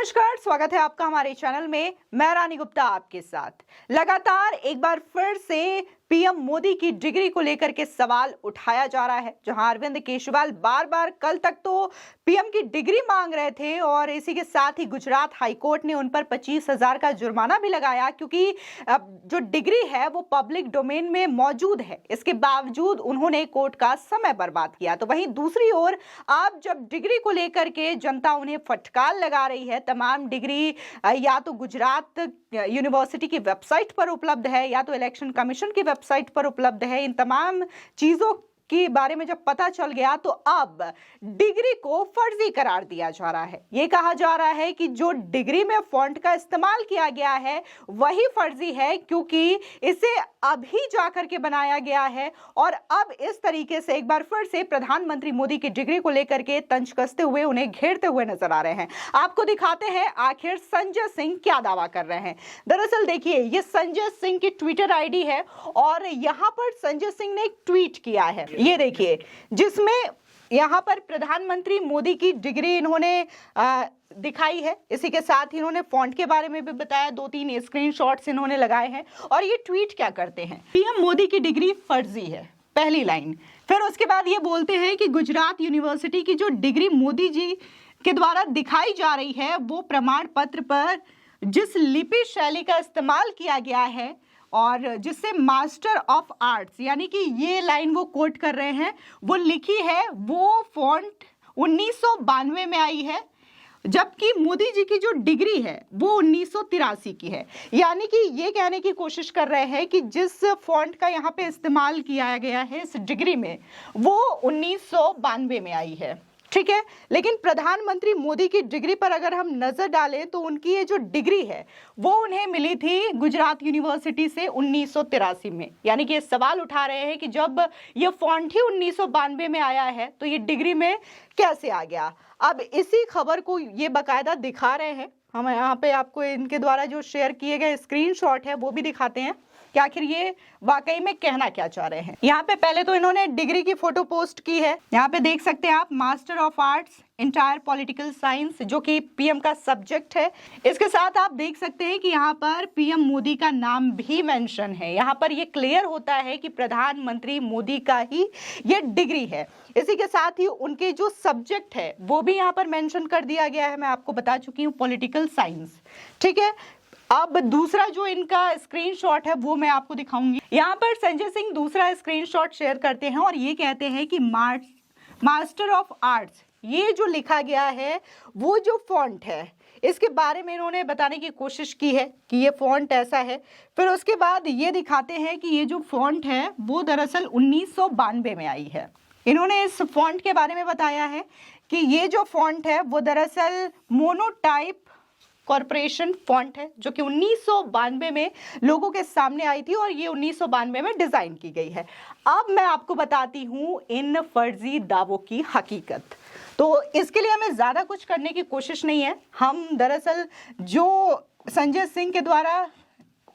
नमस्कार, स्वागत है आपका हमारे चैनल में। मैं रानी गुप्ता आपके साथ। लगातार एक बार फिर से पीएम मोदी की डिग्री को लेकर के सवाल उठाया जा रहा है, जहां अरविंद केजरीवाल बार बार कल तक तो पीएम की डिग्री मांग रहे थे और इसी के साथ ही गुजरात हाईकोर्ट ने उन पर 25,000 का जुर्माना भी लगाया, क्योंकि जो डिग्री है वो पब्लिक डोमेन में मौजूद है। इसके बावजूद उन्होंने कोर्ट का समय बर्बाद किया। तो वहीं दूसरी ओर अब जब डिग्री को लेकर के जनता उन्हें फटकार लगा रही है, तमाम डिग्री या तो गुजरात यूनिवर्सिटी की वेबसाइट पर उपलब्ध है या तो इलेक्शन कमीशन की वेबसाइट पर उपलब्ध है। इन तमाम चीजों के बारे में जब पता चल गया तो अब डिग्री को फर्जी करार दिया जा रहा है। यह कहा जा रहा है कि जो डिग्री में फॉन्ट का इस्तेमाल किया गया है वही फर्जी है, क्योंकि इसे अभी जाकर के बनाया गया है। और अब इस तरीके से एक बार फिर से प्रधानमंत्री मोदी की डिग्री को लेकर के तंज कसते हुए उन्हें घेरते हुए नजर आ रहे हैं। आपको दिखाते हैं आखिर संजय सिंह क्या दावा कर रहे हैं। दरअसल देखिए, ये संजय सिंह की ट्विटर आईडी है और यहां पर संजय सिंह ने एक ट्वीट किया है, ये देखिए, जिसमें यहां पर प्रधानमंत्री मोदी की डिग्री इन्होंने दिखाई है। इसी के साथ ही इन्होंने फॉन्ट के बारे में भी बताया, 2-3 स्क्रीनशॉट्स इन्होंने लगाए हैं। और ये ट्वीट क्या करते हैं, पीएम मोदी की डिग्री फर्जी है, पहली लाइन। फिर उसके बाद ये बोलते हैं कि गुजरात यूनिवर्सिटी की जो डिग्री मोदी जी के द्वारा दिखाई जा रही है वो प्रमाण पत्र पर जिस लिपि शैली का इस्तेमाल किया गया है और जिससे मास्टर ऑफ आर्ट्स, यानी कि ये लाइन वो कोट कर रहे हैं, वो लिखी है, वो फॉन्ट 1992 में आई है, जबकि मोदी जी की जो डिग्री है वो 1983 की है। यानी कि ये कहने की कोशिश कर रहे हैं कि जिस फॉन्ट का यहाँ पे इस्तेमाल किया गया है इस डिग्री में वो 1992 में आई है। ठीक है, लेकिन प्रधानमंत्री मोदी की डिग्री पर अगर हम नजर डालें तो उनकी ये जो डिग्री है वो उन्हें मिली थी गुजरात यूनिवर्सिटी से 1983 में। यानी कि ये सवाल उठा रहे हैं कि जब ये फॉन्ट ही 1992 में आया है तो ये डिग्री में कैसे आ गया। अब इसी खबर को ये बाकायदा दिखा रहे हैं। हम यहाँ पे आपको इनके द्वारा जो शेयर किए गए स्क्रीनशॉट है वो भी दिखाते हैं कि आखिर ये वाकई में कहना क्या चाह रहे हैं। यहाँ पे पहले तो इन्होंने डिग्री की फोटो पोस्ट की है। यहाँ पे देख सकते हैं आप, master of arts entire political science, जो कि पीएम का सब्जेक्ट है। इसके साथ आप देख सकते हैं कि यहाँ पर पीएम मोदी का नाम भी मेंशन है। यहाँ पर ये क्लियर होता है कि प्रधानमंत्री मोदी का ही ये डिग्री है। इसी के साथ ही उनके जो सब्जेक्ट है वो भी यहाँ पर मेंशन कर दिया गया है। मैं आपको बता चुकी हूँ, पॉलिटिकल साइंस। ठीक है, अब दूसरा जो इनका स्क्रीनशॉट है वो मैं आपको दिखाऊंगी। यहाँ पर संजय सिंह दूसरा स्क्रीनशॉट शेयर करते हैं और ये कहते हैं कि मास्टर ऑफ आर्ट्स, ये जो लिखा गया है वो जो फॉन्ट है इसके बारे में इन्होंने बताने की कोशिश की है कि ये फॉन्ट ऐसा है। फिर उसके बाद ये दिखाते हैं कि ये जो फॉन्ट है वो दरअसल 1992 में आई है। इन्होंने इस फॉन्ट के बारे में बताया है कि ये जो फॉन्ट है वो दरअसल मोनोटाइप कॉर्पोरेशन फॉन्ट है, जो कि 1992 में लोगों के सामने आई थी और ये 1992 में डिजाइन की गई है। अब मैं आपको बताती हूं इन फर्जी दावों की हकीकत। तो इसके लिए हमें ज्यादा कुछ करने की कोशिश नहीं है। हम दरअसल जो संजय सिंह के द्वारा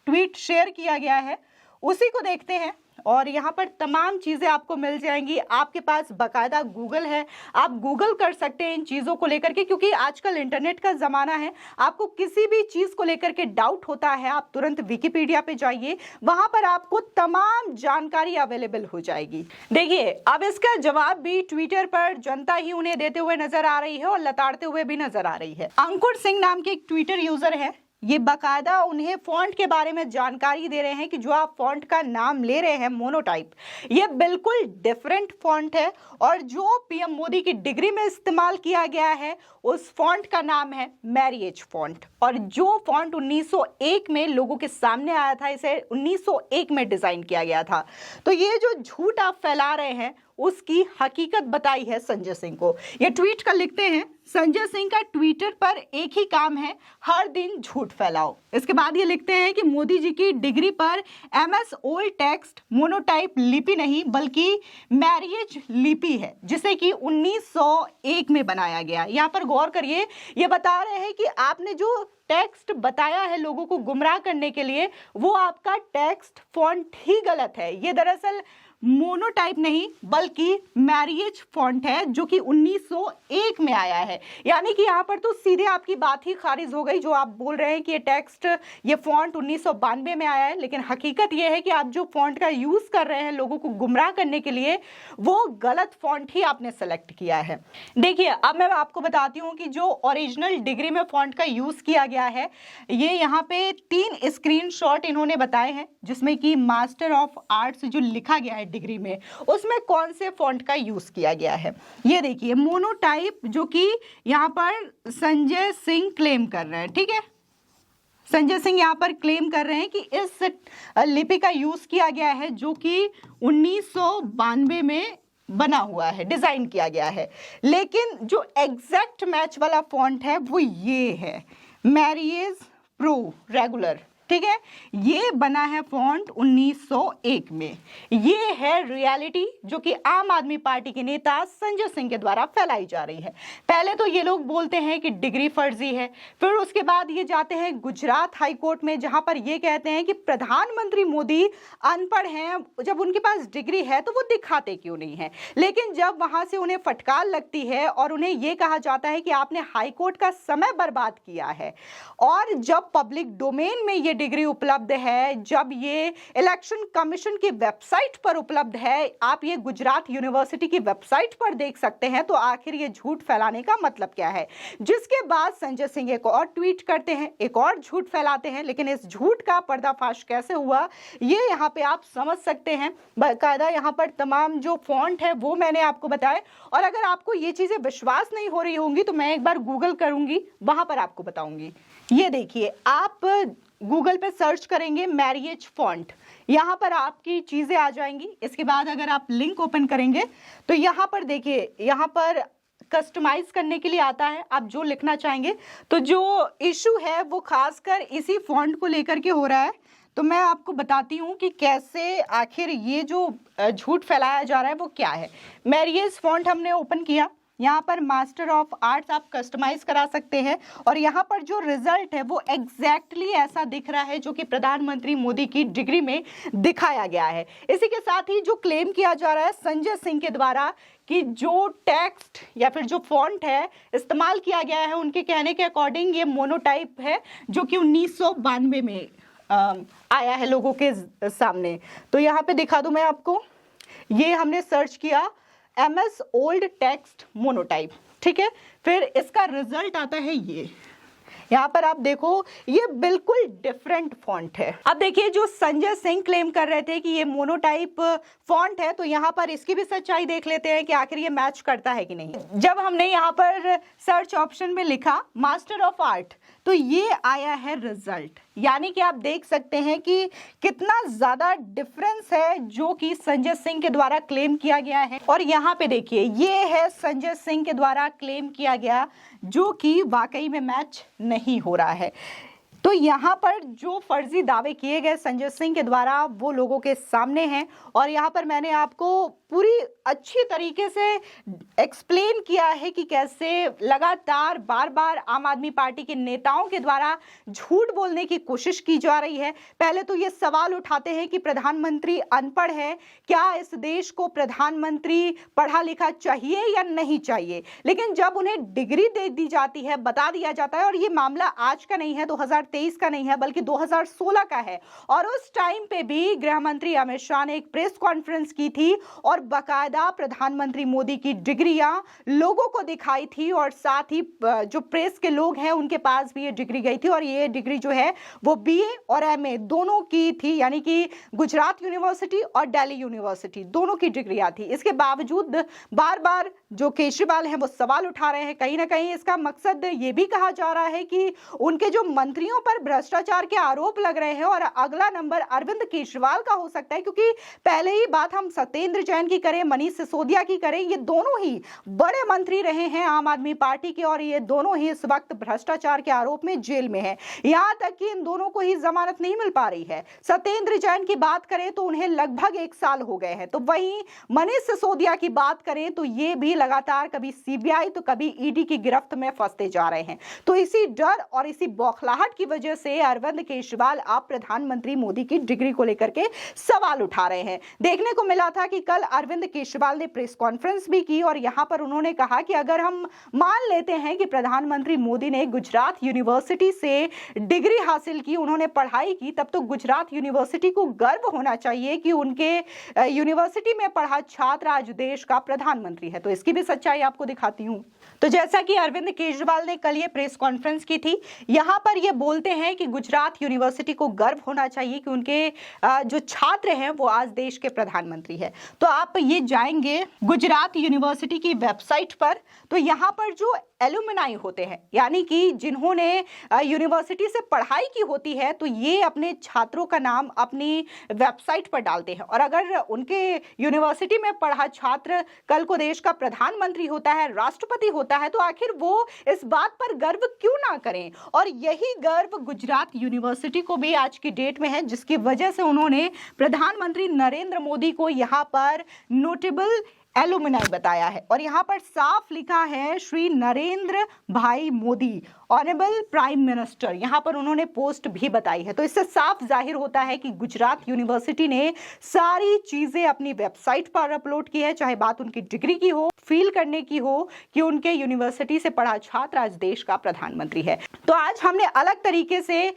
ट्वीट शेयर किया गया है उसी को देखते हैं और यहाँ पर तमाम चीजें आपको मिल जाएंगी। आपके पास बकायदा गूगल है, आप गूगल कर सकते हैं इन चीजों को लेकर के, क्योंकि आजकल इंटरनेट का जमाना है। आपको किसी भी चीज को लेकर के डाउट होता है, आप तुरंत विकिपीडिया पे जाइए, वहां पर आपको तमाम जानकारी अवेलेबल हो जाएगी। देखिए, अब इसका जवाब भी ट्विटर पर जनता ही उन्हें देते हुए नजर आ रही है और लताड़ते हुए भी नजर आ रही है। अंकुर सिंह नाम के एक ट्विटर यूजर है, ये बाकायदा उन्हें फॉन्ट के बारे में जानकारी दे रहे हैं कि जो आप फॉन्ट का नाम ले रहे हैं मोनोटाइप, ये बिल्कुल डिफरेंट फॉन्ट है और जो पीएम मोदी की डिग्री में इस्तेमाल किया गया है उस फॉन्ट का नाम है मैरिएज फॉन्ट। और जो फॉन्ट 1901 में लोगों के सामने आया था, इसे 1901 में डिजाइन किया गया था। तो ये जो झूठ आप फैला रहे हैं उसकी हकीकत बताई है संजय सिंह को। ये ट्वीट कर लिखते हैं, संजय सिंह का ट्विटर पर एक ही काम है, हर दिन झूठ फैलाओ। इसके बाद ये लिखते हैं कि मोदी जी की डिग्री पर MS ओल्ड टेक्स्ट मोनोटाइप लिपि नहीं बल्कि मैरिएज लिपि है, जिसे कि 1901 में बनाया गया। यहाँ पर गौर करिए, ये बता रहे हैं कि आपने जो टेक्स्ट बताया है लोगों को गुमराह करने के लिए, वो आपका टेक्स्ट फॉन्ट ही गलत है। ये दरअसल मोनोटाइप नहीं बल्कि मैरियज फॉन्ट है जो कि 1901 में आया है। यानी कि यहाँ पर तो सीधे आपकी बात ही खारिज हो गई जो आप बोल रहे हैं कि ये टेक्स्ट, ये फॉन्ट 1992 में आया है। लेकिन हकीकत ये है कि आप जो फॉन्ट का यूज कर रहे हैं लोगों को गुमराह करने के लिए, वो गलत फॉन्ट ही आपने सेलेक्ट किया है। देखिए अब मैं आपको बताती हूँ कि जो ओरिजिनल डिग्री में फॉन्ट का यूज किया गया है, ये यहाँ पे 3 स्क्रीनशॉट इन्होंने बताए हैं, जिसमें कि मास्टर ऑफ आर्ट्स जो लिखा गया है डिग्री में, उसमें कौन से फॉन्ट का यूज किया गया है। ये देखिए मोनोटाइप, जो कि यहाँ पर संजय सिंह क्लेम कर रहे हैं। ठीक है, संजय सिंह यहाँ पर क्लेम कर रहे हैं कि इस लिपि का यूज किया गया है जो कि 1992 में बना हुआ है, डिजाइन किया गया है। लेकिन जो एग्जैक्ट मैच वाला फॉन्ट है वो ये है, मैरियज प्रो रेगुलर। ठीक है, ये बना है फॉन्ट 1901 में। ये है रियलिटी जो कि आम आदमी पार्टी के नेता संजय सिंह के द्वारा फैलाई जा रही है। पहले तो ये लोग बोलते हैं कि डिग्री फर्जी है, फिर उसके बाद ये जाते हैं गुजरात हाई कोर्ट में, जहां पर ये कहते हैं कि प्रधानमंत्री मोदी अनपढ़ हैं, जब उनके पास डिग्री है तो वो दिखाते क्यों नहीं है। लेकिन जब वहां से उन्हें फटकार लगती है और उन्हें ये कहा जाता है कि आपने हाई कोर्ट का समय बर्बाद किया है, और जब पब्लिक डोमेन में ये डिग्री उपलब्ध है, जब ये इलेक्शन कमीशन की वेबसाइट पर उपलब्ध है, आप ये गुजरात यूनिवर्सिटी की वेबसाइट पर देख सकते हैं, तो आखिर ये झूठ फैलाने का मतलब क्या है। जिसके बाद संजय सिंह एक और ट्वीट करते हैं, एक और झूठ फैलाते हैं। लेकिन इस झूठ का पर्दाफाश कैसे हुआ ये यहाँ पे आप समझ सकते हैं। बाकायदा यहाँ पर तमाम जो फॉन्ट है वो मैंने आपको बताया, और अगर आपको ये चीजें विश्वास नहीं हो रही होंगी तो मैं एक बार गूगल करूंगी, वहां पर आपको बताऊंगी। ये देखिए, आप गूगल पे सर्च करेंगे मैरियज फॉन्ट, यहाँ पर आपकी चीजें आ जाएंगी। इसके बाद अगर आप लिंक ओपन करेंगे तो यहाँ पर देखिए, यहाँ पर कस्टमाइज करने के लिए आता है, आप जो लिखना चाहेंगे। तो जो इशू है वो खासकर इसी फॉन्ट को लेकर के हो रहा है। तो मैं आपको बताती हूँ कि कैसे आखिर ये जो झूठ फैलाया जा रहा है वो क्या है। मैरियज फॉन्ट हमने ओपन किया, यहाँ पर मास्टर ऑफ आर्ट्स आप कस्टमाइज करा सकते हैं, और यहाँ पर जो रिजल्ट है वो एग्जैक्टली ऐसा दिख रहा है जो कि प्रधानमंत्री मोदी की डिग्री में दिखाया गया है। इसी के साथ ही जो क्लेम किया जा रहा है संजय सिंह के द्वारा कि जो टेक्स्ट या फिर जो फॉन्ट है इस्तेमाल किया गया है, उनके कहने के अकॉर्डिंग ये मोनोटाइप है जो कि 1992 में आया है लोगों के सामने। तो यहाँ पे दिखा दूं मैं आपको, ये हमने सर्च किया MS ओल्ड टेक्स्ट मोनोटाइप। ठीक है, फिर इसका रिजल्ट आता है ये, यहाँ पर आप देखो ये बिल्कुल डिफरेंट फॉन्ट है। अब देखिए, जो संजय सिंह क्लेम कर रहे थे कि ये मोनोटाइप फॉन्ट है, तो यहाँ पर इसकी भी सच्चाई देख लेते हैं कि आखिर ये मैच करता है कि नहीं। जब हमने यहाँ पर सर्च ऑप्शन में लिखा मास्टर ऑफ आर्ट, तो ये आया है रिजल्ट। यानी कि आप देख सकते हैं कि कितना ज्यादा डिफरेंस है जो कि संजय सिंह के द्वारा क्लेम किया गया है, और यहाँ पे देखिए ये है संजय सिंह के द्वारा क्लेम किया गया जो कि वाकई में मैच नहीं हो रहा है। तो यहाँ पर जो फर्जी दावे किए गए संजय सिंह के द्वारा वो लोगों के सामने हैं, और यहाँ पर मैंने आपको पूरी अच्छी तरीके से एक्सप्लेन किया है कि कैसे लगातार बार बार आम आदमी पार्टी के नेताओं के द्वारा झूठ बोलने की कोशिश की जा रही है। पहले तो ये सवाल उठाते हैं कि प्रधानमंत्री अनपढ़ है, क्या इस देश को प्रधानमंत्री पढ़ा लिखा चाहिए या नहीं चाहिए। लेकिन जब उन्हें डिग्री दे दी जाती है, बता दिया जाता है, और ये मामला आज का नहीं है, 2023 का नहीं है, बल्कि 2016 का है, और उस टाइम पे भी गृह मंत्री अमित शाह ने एक प्रेस कॉन्फ्रेंस की थी और बाकायदा प्रधानमंत्री मोदी की डिग्रियां लोगों को दिखाई थी, और साथ ही जो प्रेस के लोग हैं उनके पास भी ये डिग्री गई थी, और ये डिग्री जो है वो BA और MA दोनों की थी, यानी कि गुजरात यूनिवर्सिटी और दिल्ली यूनिवर्सिटी दोनों की डिग्रियां थी। इसके बावजूद बार बार जो केजरीवाल हैं वो सवाल उठा रहे हैं। कहीं ना कहीं इसका मकसद ये भी कहा जा रहा है कि उनके जो मंत्रियों पर भ्रष्टाचार के आरोप लग रहे हैं, और अगला नंबर अरविंद केजरीवाल का हो सकता है, क्योंकि पहले ही बात हम सत्येंद्र जैन जैन की करें, मनीष सिसोदिया की करें, ये दोनों ही बड़े मंत्री रहे हैं आम आदमी पार्टी के और ये दोनों ही इस वक्त भ्रष्टाचार के आरोप में जेल में हैं। यहां तक कि इन दोनों को ही जमानत नहीं मिल पा रही है। सत्येंद्र जैन की बात करें तो उन्हें लगभग 1 साल हो गए हैं, तो वहीं मनीष सिसोदिया की बात करें तो ये भी लगातार कभी सीबीआई तो कभी ईडी की गिरफ्त में फंसते जा रहे हैं। तो इसी डर और इसी बौखलाहट की वजह से अरविंद केजरीवाल अब प्रधानमंत्री मोदी की डिग्री को लेकर के सवाल उठा रहे हैं। देखने को मिला था कि कल अरविंद केजरीवाल ने प्रेस कॉन्फ्रेंस भी की और यहां पर उन्होंने कहा कि अगर हम मान लेते हैं कि प्रधानमंत्री मोदी ने गुजरात यूनिवर्सिटी से डिग्री हासिल की, उन्होंने पढ़ाई की, तब तो गुजरात यूनिवर्सिटी को गर्व होना चाहिए कि उनके यूनिवर्सिटी में पढ़ा छात्र आज देश का प्रधानमंत्री है। तो इसकी भी सच्चाई आपको दिखाती हूं। तो जैसा कि अरविंद केजरीवाल ने कल ये प्रेस कॉन्फ्रेंस की थी, यहां पर ये बोलते हैं कि गुजरात यूनिवर्सिटी को गर्व होना चाहिए कि उनके जो छात्र हैं वो आज देश के प्रधानमंत्री है। तो आप ये जाएंगे गुजरात यूनिवर्सिटी की वेबसाइट पर, तो यहां पर जो एलुमनाई होते हैं, यानी कि जिन्होंने यूनिवर्सिटी से पढ़ाई की होती है, तो ये अपने छात्रों का नाम अपनी वेबसाइट पर डालते हैं। और अगर उनके यूनिवर्सिटी में पढ़ा छात्र कल को देश का प्रधानमंत्री होता है, राष्ट्रपति होता है, तो आखिर वो इस बात पर गर्व क्यों ना करें। और यही गर्व गुजरात यूनिवर्सिटी को भी आज की डेट में है, जिसकी वजह से उन्होंने प्रधानमंत्री नरेंद्र मोदी को यहाँ पर नोटेबल एलुमनाई बताया है। और यहाँ पर साफ लिखा है श्री नरेंद्र भाई मोदी, ऑनरेबल प्राइम मिनिस्टर, यहाँ पर उन्होंने पोस्ट भी बताई है। तो इससे साफ जाहिर होता है कि गुजरात यूनिवर्सिटी ने सारी चीजें अपनी वेबसाइट पर अपलोड की है, चाहे बात उनकी डिग्री की हो, फील करने की हो कि उनके यूनिवर्सिटी से पढ़ा छात्र आज देश का प्रधानमंत्री है। तो आज हमने अलग तरीके से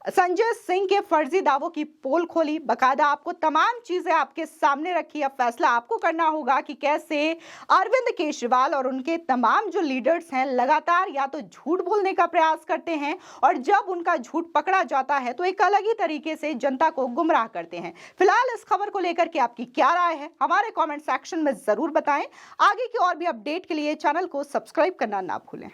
संजय सिंह के फर्जी दावों की पोल खोली, बकायदा आपको तमाम चीजें आपके सामने रखी। अब फैसला आपको करना होगा कि कैसे अरविंद केजरीवाल और उनके तमाम जो लीडर्स हैं लगातार या तो झूठ बोलने का प्रयास करते हैं और जब उनका झूठ पकड़ा जाता है तो एक अलग ही तरीके से जनता को गुमराह करते हैं। फिलहाल इस खबर को लेकर के आपकी क्या राय है, हमारे कॉमेंट सेक्शन में जरूर बताएं। आगे की और भी अपडेट के लिए चैनल को सब्सक्राइब करना ना भूलें।